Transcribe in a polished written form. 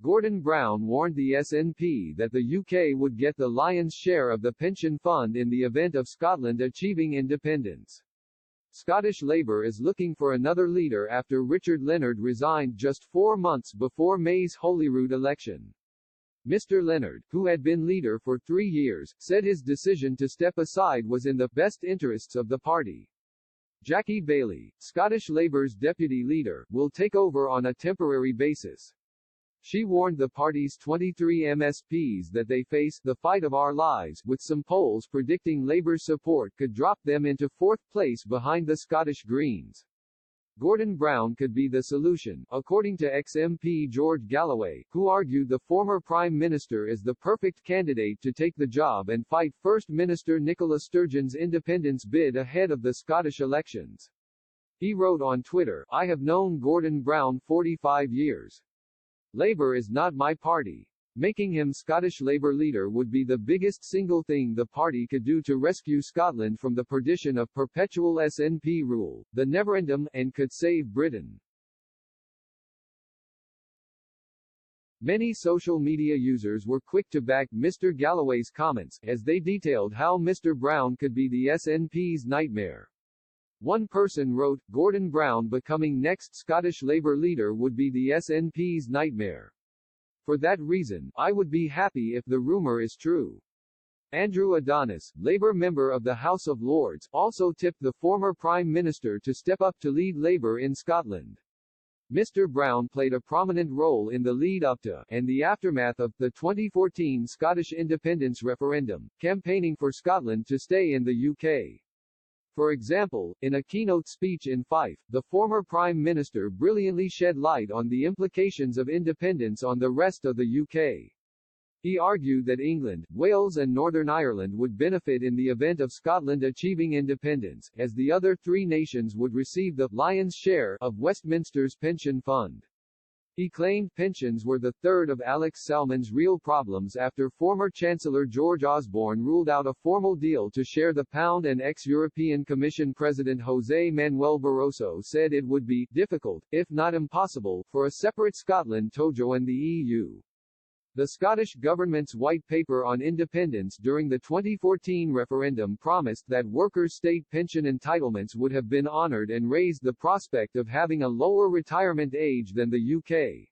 Gordon Brown warned the SNP that the UK would get the lion's share of the pension fund in the event of Scotland achieving independence. Scottish Labour is looking for another leader after Richard Leonard resigned just 4 months before May's Holyrood election. Mr. Leonard, who had been leader for 3 years, said his decision to step aside was in the best interests of the party. Jackie Baillie, Scottish Labour's deputy leader, will take over on a temporary basis. She warned the party's 23 MSPs that they face the fight of our lives, with some polls predicting Labour's support could drop them into 4th place behind the Scottish Greens. Gordon Brown could be the solution, according to ex-MP George Galloway, who argued the former Prime Minister is the perfect candidate to take the job and fight First Minister Nicola Sturgeon's independence bid ahead of the Scottish elections. He wrote on Twitter, "I have known Gordon Brown 45 years. Labour is not my party. Making him Scottish Labour leader would be the biggest single thing the party could do to rescue Scotland from the perdition of perpetual SNP rule, the neverendum, and could save Britain." Many social media users were quick to back Mr. Galloway's comments, as they detailed how Mr. Brown could be the SNP's nightmare. One person wrote, "Gordon Brown becoming next Scottish Labour leader would be the SNP's nightmare. For that reason, I would be happy if the rumour is true." Andrew Adonis, Labour member of the House of Lords, also tipped the former Prime Minister to step up to lead Labour in Scotland. Mr. Brown played a prominent role in the lead-up to, and the aftermath of, the 2014 Scottish independence referendum, campaigning for Scotland to stay in the UK. For example, in a keynote speech in Fife, the former Prime Minister brilliantly shed light on the implications of independence on the rest of the UK. He argued that England, Wales and Northern Ireland would benefit in the event of Scotland achieving independence, as the other 3 nations would receive the lion's share of Westminster's pension fund. He claimed pensions were the third of Alex Salmond's real problems after former Chancellor George Osborne ruled out a formal deal to share the pound, and ex-European Commission President José Manuel Barroso said it would be difficult, if not impossible, for a separate Scotland to join the EU. The Scottish Government's White Paper on Independence during the 2014 referendum promised that workers' state pension entitlements would have been honoured and raised the prospect of having a lower retirement age than the UK.